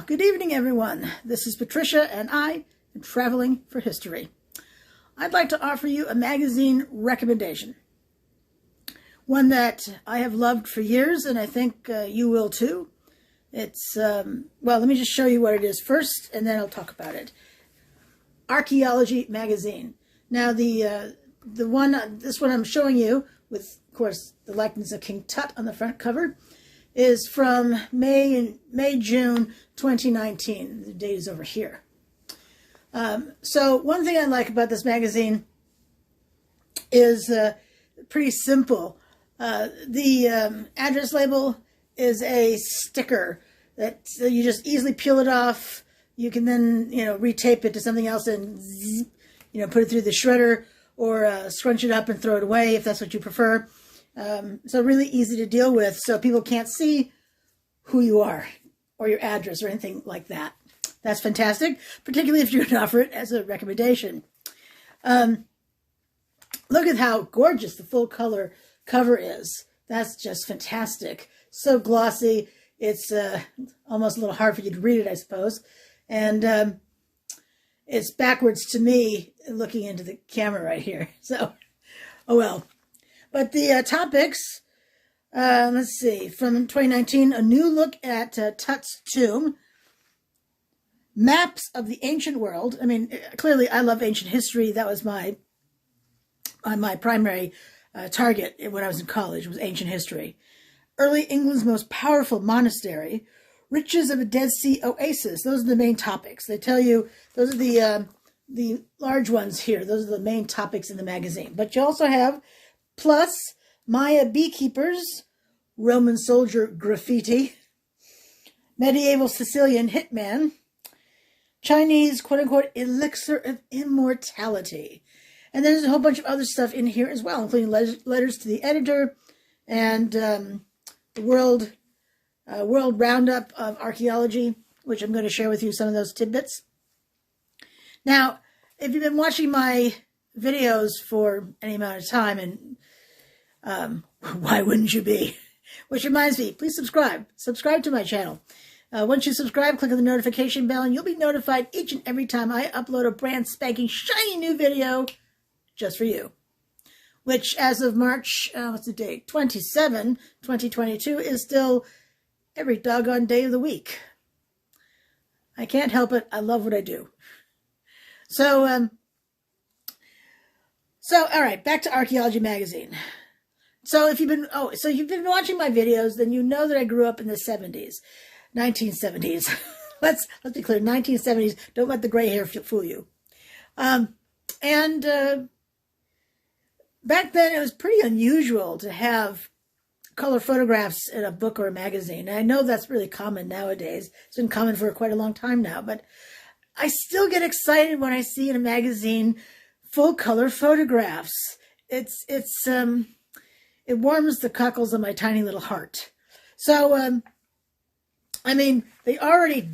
Good evening, everyone. This is Patricia, and I am traveling for history. I'd like to offer you a magazine recommendation, one that I have loved for years, and I think you will too. It's, well, let me just show you what it is first, and then I'll talk about it. Archaeology magazine. Now, this one I'm showing you, with, of course, the likeness of King Tut on the front cover, is from May-June 2019. The date is over here. So one thing I like about this magazine is pretty simple. The address label is a sticker that you just easily peel it off. You can then, retape it to something else and, put it through the shredder or scrunch it up and throw it away if that's what you prefer. So really easy to deal with, so people can't see who you are or your address or anything like that. That's fantastic, particularly if you can offer it as a recommendation. Look at how gorgeous the full color cover is. That's just fantastic. So glossy. It's almost a little hard for you to read it, I suppose. And it's backwards to me looking into the camera right here. So, oh well. But the topics, let's see, from 2019, a new look at Tut's tomb, maps of the ancient world. I mean, clearly I love ancient history. That was my primary target when I was in college, was ancient history. Early England's most powerful monastery, riches of a Dead Sea oasis. Those are the main topics. They tell you, those are the large ones here. Those are the main topics in the magazine. But you also have plus Maya beekeepers, Roman soldier graffiti, medieval Sicilian hitman, Chinese quote-unquote elixir of immortality. And then there's a whole bunch of other stuff in here as well, including letters to the editor and the world roundup of archaeology, which I'm going to share with you some of those tidbits. Now, if you've been watching my videos for any amount of time, and why wouldn't you be? Which reminds me, please subscribe. Subscribe to my channel. Once you subscribe, click on the notification bell, and you'll be notified each and every time I upload a brand spanking shiny new video just for you. Which, as of March, what's the date? 27, 2022, is still every doggone day of the week. I can't help it. I love what I do. So, all right, back to Archaeology magazine. So if you've been, you've been watching my videos, then you know that I grew up in the 1970s. Let's be clear, 1970s. Don't let the gray hair fool you. Back then it was pretty unusual to have color photographs in a book or a magazine. And I know that's really common nowadays. It's been common for quite a long time now, but I still get excited when I see in a magazine full color photographs. It warms the cockles of my tiny little heart. So, I mean, they already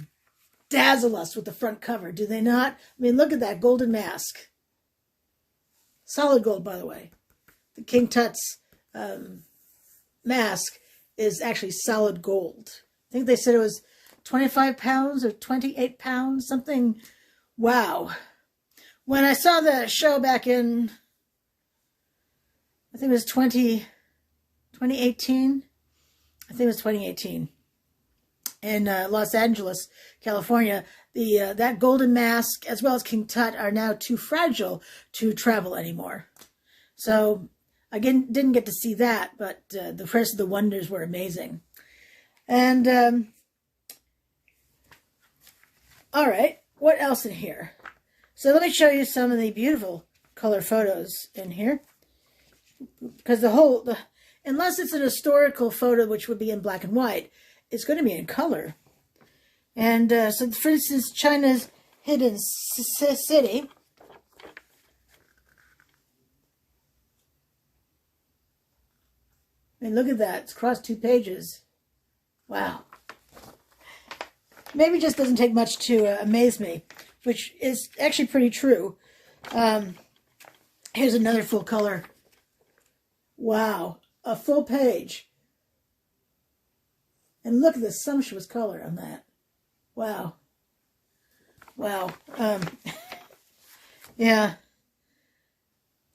dazzle us with the front cover, do they not? I mean, look at that golden mask. Solid gold, by the way. The King Tut's mask is actually solid gold. I think they said it was 25 pounds or 28 pounds, something. Wow. When I saw the show back in, I think it was 2018. I think it was 2018 in Los Angeles, California. That golden mask, as well as King Tut, are now too fragile to travel anymore. So, again, didn't get to see that, but the rest of the wonders were amazing. And, all right, what else in here? So let me show you some of the beautiful color photos in here. Because unless it's an historical photo, which would be in black and white, it's going to be in color. And so, for instance, China's hidden city. I mean, look at that. It's across 2 pages. Wow. Maybe it just doesn't take much to amaze me, which is actually pretty true. Here's another full color. Wow. A full page. And look at the sumptuous color on that. Wow. Wow. Yeah.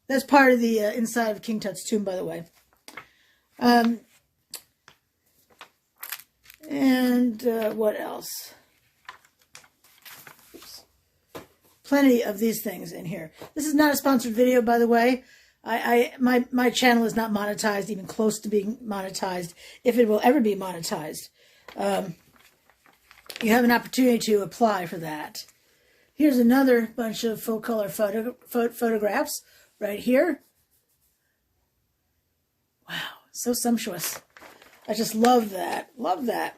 That's part of the inside of King Tut's tomb, by the way. And what else? Oops. Plenty of these things in here. This is not a sponsored video, by the way. My channel is not monetized, even close to being monetized, if it will ever be monetized. You have an opportunity to apply for that. Here's another bunch of full color photographs right here. Wow, so sumptuous. I just love that. Love that.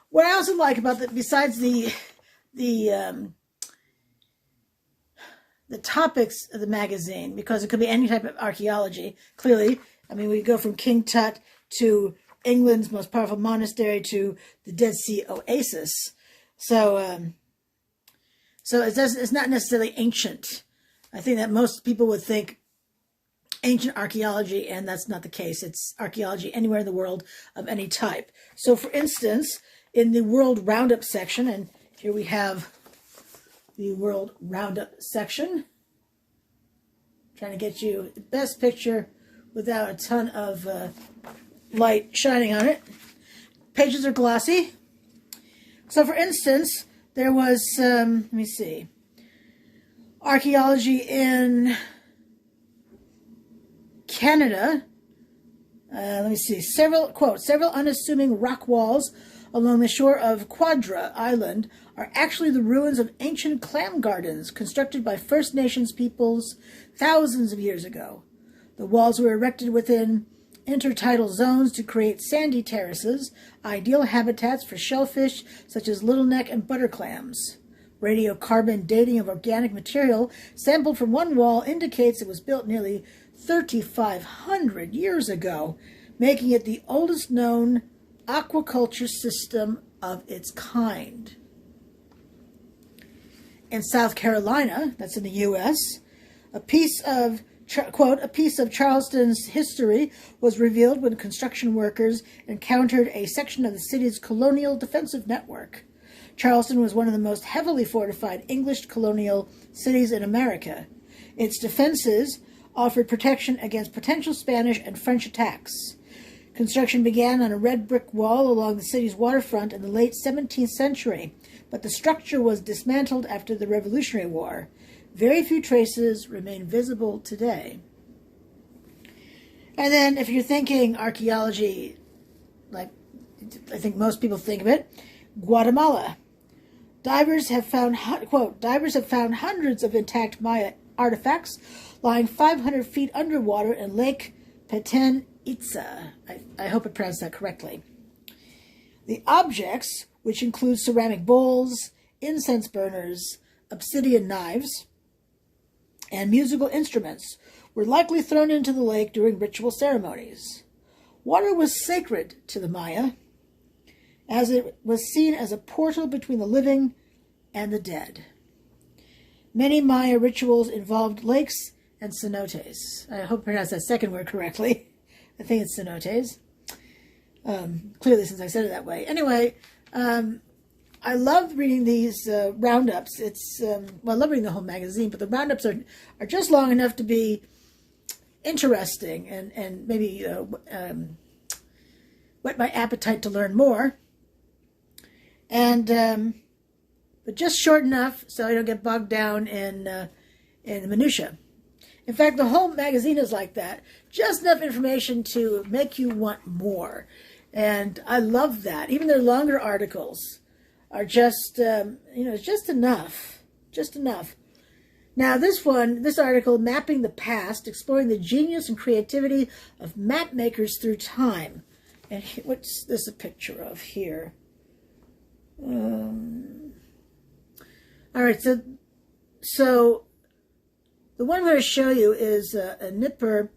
What I also like about that, besides the topics of the magazine, because it could be any type of archaeology, clearly. I mean, we go from King Tut to England's most powerful monastery to the Dead Sea oasis. So, it's not necessarily ancient. I think that most people would think ancient archaeology, and that's not the case. It's archaeology anywhere in the world of any type. So, for instance, in the World Roundup section, and here we have the World Roundup section. Trying to get you the best picture without a ton of light shining on it. Pages are glossy. So, for instance, there was, let me see, archaeology in Canada. Let me see, several unassuming rock walls along the shore of Quadra Island are actually the ruins of ancient clam gardens constructed by First Nations peoples thousands of years ago. The walls were erected within intertidal zones to create sandy terraces, ideal habitats for shellfish such as littleneck and butter clams. Radiocarbon dating of organic material sampled from one wall indicates it was built nearly 3,500 years ago, making it the oldest known aquaculture system of its kind. In South Carolina, that's in the U.S., a piece of Charleston's history was revealed when construction workers encountered a section of the city's colonial defensive network. Charleston was one of the most heavily fortified English colonial cities in America. Its defenses offered protection against potential Spanish and French attacks. Construction began on a red brick wall along the city's waterfront in the late 17th century, but the structure was dismantled after the Revolutionary War. Very few traces remain visible today. And then if you're thinking archaeology, like I think most people think of it, Guatemala. Divers have found, quote, divers have found hundreds of intact Maya artifacts lying 500 feet underwater in Lake Petén Itzá. I hope I pronounced that correctly. The objects, which include ceramic bowls, incense burners, obsidian knives, and musical instruments, were likely thrown into the lake during ritual ceremonies. Water was sacred to the Maya, as it was seen as a portal between the living and the dead. Many Maya rituals involved lakes and cenotes. I hope I pronounced that second word correctly. I think it's cenotes. Clearly, since I said it that way. Anyway, I love reading these roundups. It's well, I love reading the whole magazine, but the roundups are just long enough to be interesting and maybe whet my appetite to learn more. And but just short enough so I don't get bogged down in the minutia. In fact, the whole magazine is like that. Just enough information to make you want more. And I love that. Even their longer articles are just, just enough. Just enough. Now, this article, Mapping the Past, Exploring the Genius and Creativity of Map Makers Through Time. And what's this a picture of here? All right, so the one I'm going to show you is a Nippur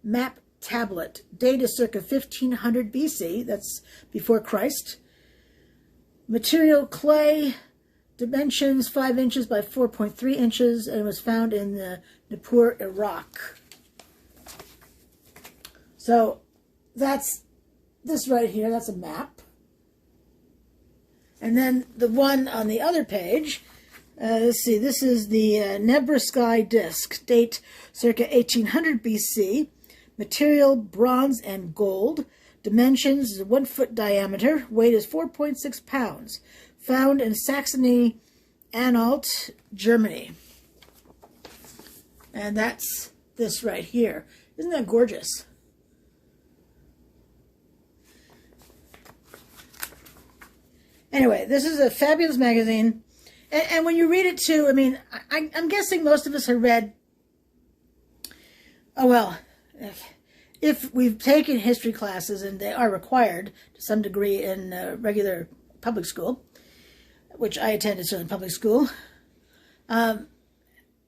map tablet, dated circa 1500 BC, that's before Christ. Material clay, dimensions 5 inches by 4.3 inches, and it was found in Nippur, Iraq. So that's this right here, that's a map. And then the one on the other page, let's see, this is the Nebraska disc, date circa 1800 BC, material bronze and gold, dimensions is 1 foot diameter, weight is 4.6 pounds, found in Saxony-Anhalt, Germany. And that's this right here. Isn't that gorgeous? Anyway, this is a fabulous magazine. And when you read it too, I mean, I'm guessing most of us have read, oh well, if we've taken history classes, and they are required to some degree in regular public school, which I attended in public school,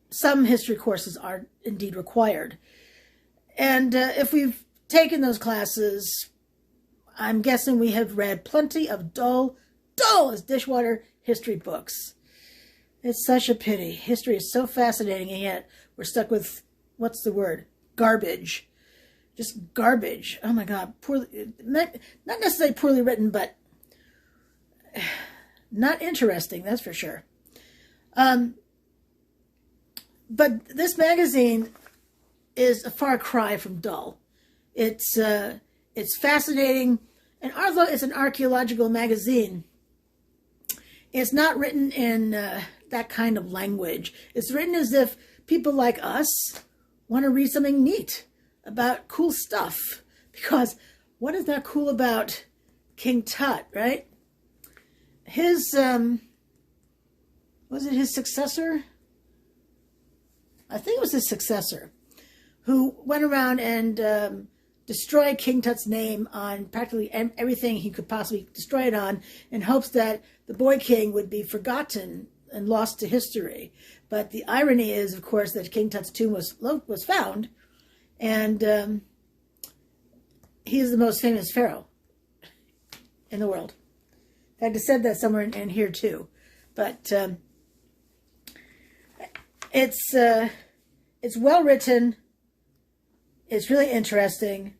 some history courses are indeed required. And if we've taken those classes, I'm guessing we have read plenty of dull as dishwater history books. It's such a pity. History is so fascinating, and yet we're stuck with, what's the word? Garbage. Just garbage. Oh my God. Poorly, not necessarily poorly written, but not interesting, that's for sure. But this magazine is a far cry from dull. It's fascinating, and although it's an archaeological magazine, it's not written in that kind of language. It's written as if people like us want to read something neat about cool stuff. Because what is not cool about King Tut, right? His, was it his successor? I think it was his successor, who went around and destroyed King Tut's name on practically everything he could possibly destroy it on, in hopes that the boy king would be forgotten and lost to history. But the irony is, of course, that King Tut's tomb was found, and he is the most famous pharaoh in the world. In fact, I said that somewhere in here too. But it's well written. It's really interesting.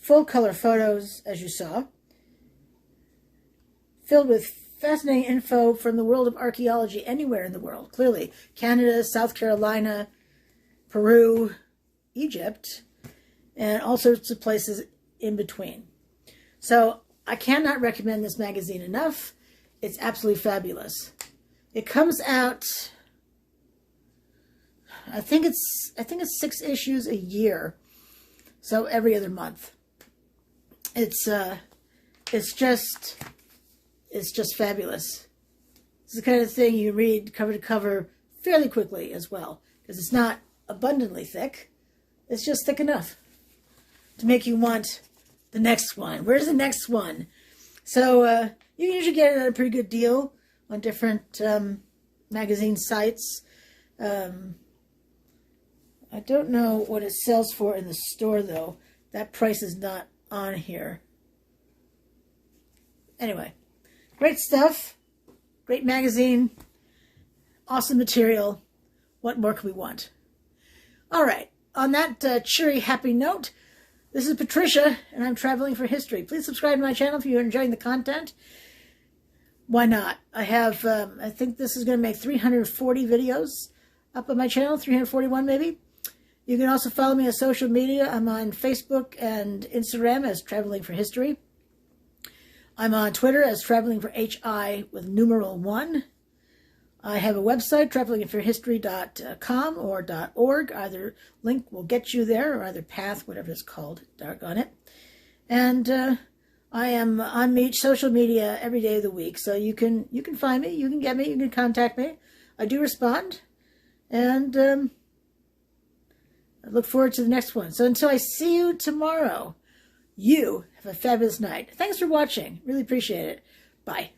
Full color photos, as you saw. Filled with fascinating info from the world of archaeology anywhere in the world. Clearly, Canada, South Carolina, Peru, Egypt, and all sorts of places in between. So I cannot recommend this magazine enough. It's absolutely fabulous. It comes out, I think it's 6 issues a year. So every other month. It's just fabulous. It's the kind of thing you read cover to cover fairly quickly as well, because it's not abundantly thick. It's just thick enough to make you want the next one. Where's the next one? So you can usually get it at a pretty good deal on different magazine sites. I don't know what it sells for in the store, though. That price is not on here. Anyway, great stuff. Great magazine. Awesome material. What more can we want? All right. On that cheery, happy note, this is Patricia, and I'm traveling for history. Please subscribe to my channel if you're enjoying the content. Why not? I have, I think this is going to make 340 videos up on my channel, 341 maybe. You can also follow me on social media. I'm on Facebook and Instagram as Traveling for History. I'm on Twitter as Traveling for HI with numeral 1. I have a website, travelingforhistory.com or .org. Either link will get you there, or either path, whatever it's called, dark on it. And I am on social media every day of the week, so you can find me, you can get me, you can contact me. I do respond, and I look forward to the next one. So until I see you tomorrow, you have a fabulous night. Thanks for watching. Really appreciate it. Bye.